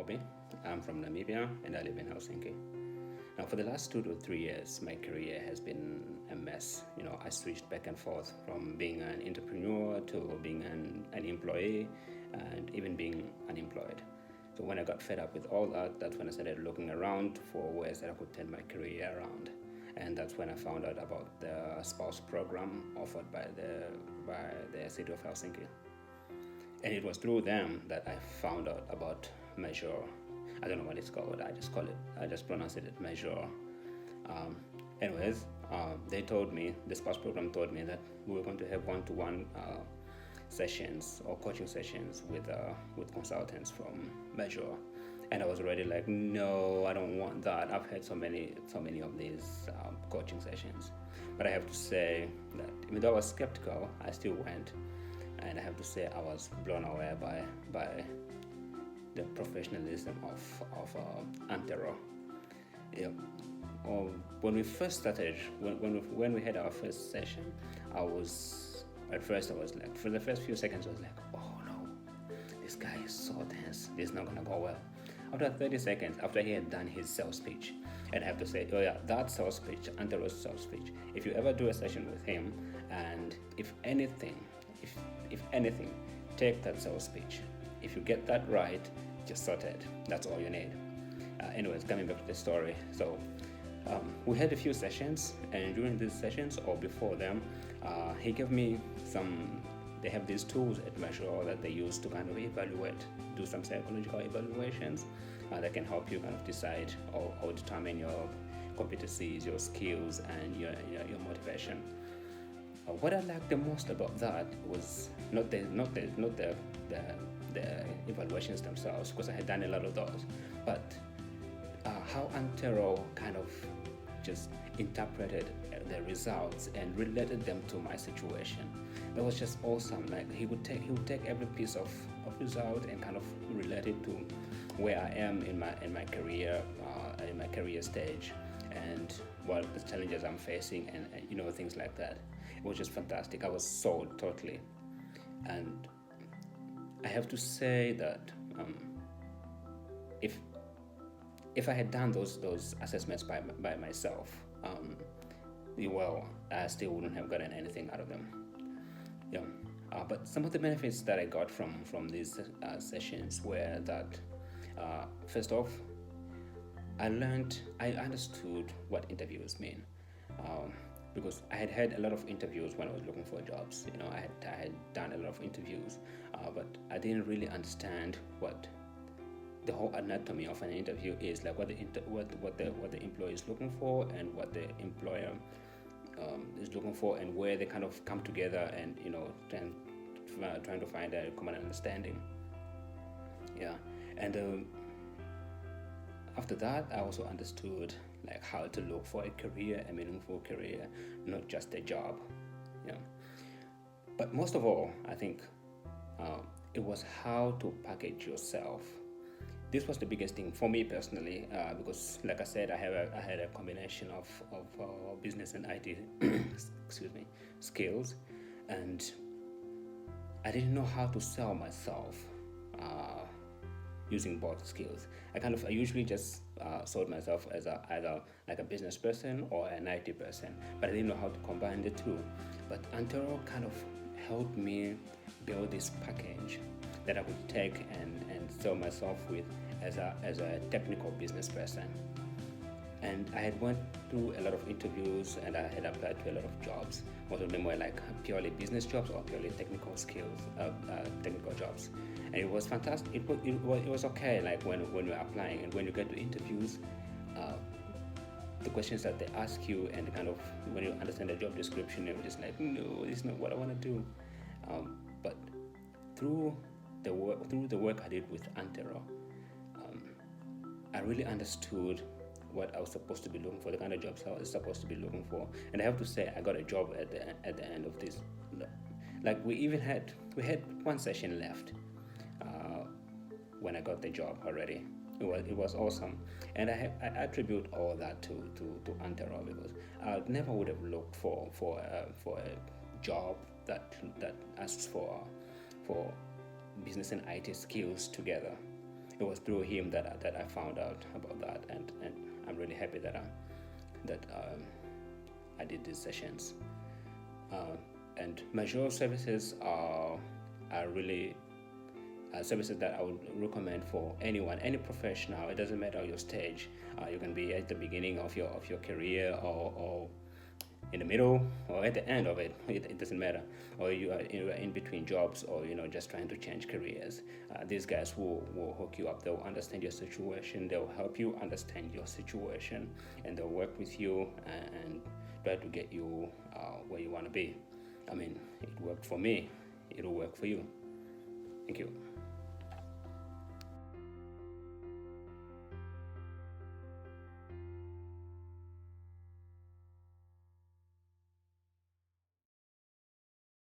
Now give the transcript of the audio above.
Oby. I'm from Namibia and I live in Helsinki. Now, for the last 2 to 3 years, my career has been a mess. I switched back and forth from being an entrepreneur to being an employee and even being unemployed. So when I got fed up with all that, that's when I started looking around for ways that I could turn my career around. And that's when I found out about the spouse program offered by the City of Helsinki. And it was through them that I found out about Mazhr. I don't know what it's called. I just pronounce it Mazhr. Anyways, the spouse program told me that we were going to have one-to-one sessions or coaching sessions with consultants from Mazhr. And I was already like, no, I don't want that. I've had so many of these coaching sessions. But I have to say that even though I was skeptical, I still went. And I have to say I was blown away by the professionalism of Antero. Yeah. When we first started, when we had our first session, at first I was like, for the first few seconds I was like, oh no, this guy is so tense. This is not gonna go well. After 30 seconds, after he had done his sales pitch, and I have to say, oh yeah, that sales pitch, Antero's sales pitch. If you ever do a session with him, and if anything, take that sales pitch. If you get that right, just sorted. That's all you need. Anyways, coming back to the story. So we had a few sessions, and during these sessions or before them, he gave me they have these tools at Mazhr that they use to kind of do some psychological evaluations that can help you kind of decide or determine your competencies, your skills, and your motivation. What I liked the most about that was not the evaluations themselves, because I had done a lot of those, but how Antero kind of just interpreted the results and related them to my situation. That was just awesome. Like he would take every piece of result and kind of relate it to where I am in my career stage, and what the challenges I'm facing, and things like that. It was just fantastic. I was sold totally, and I have to say that if I had done those assessments by myself, I still wouldn't have gotten anything out of them. Yeah. But some of the benefits that I got from these sessions were that first off, I understood what interviews mean. Because I had had a lot of interviews when I was looking for jobs. I had done a lot of interviews, but I didn't really understand what the whole anatomy of an interview is, like what the employee is looking for and what the employer is looking for, and where they kind of come together and trying to find a common understanding. Yeah, and after that, I also understood like how to look for a meaningful career, not just a job. Yeah. But most of all, I think it was how to package yourself. This was the biggest thing for me personally, because, like I said, I had a combination of business and IT, skills, and I didn't know how to sell myself using both skills. I usually just sold myself as either like a business person or an IT person, but I didn't know how to combine the two. But Antero kind of helped me build this package that I could take and sell myself with as a technical business person. And I had went through a lot of interviews, and I had applied to a lot of jobs. Most of them were like purely business jobs or purely technical jobs. And it was fantastic. It was okay. Like when you're applying and when you get to interviews, the questions that they ask you, and kind of when you understand the job description, you're just like, no, this is not what I want to do. But through the work I did with Antero, I really understood what I was supposed to be looking for, the kind of jobs I was supposed to be looking for. And I have to say, I got a job at the end of this. Like we had one session left when I got the job already. It was awesome, and I attribute all that to Antero, because I never would have looked for a job that asks for business and IT skills together. it was through him that I found out about that, and I'm really happy that I did these sessions. And Mazhr services are really services that I would recommend for anyone, any professional. It doesn't matter your stage. You can be at the beginning of your career, or in the middle, or at the end of it. It doesn't matter. Or you are in between jobs, or just trying to change careers. These guys will hook you up. They'll understand your situation. They'll help you understand your situation, and they'll work with you and try to get you where you want to be. I mean, it worked for me. It'll work for you. Thank you.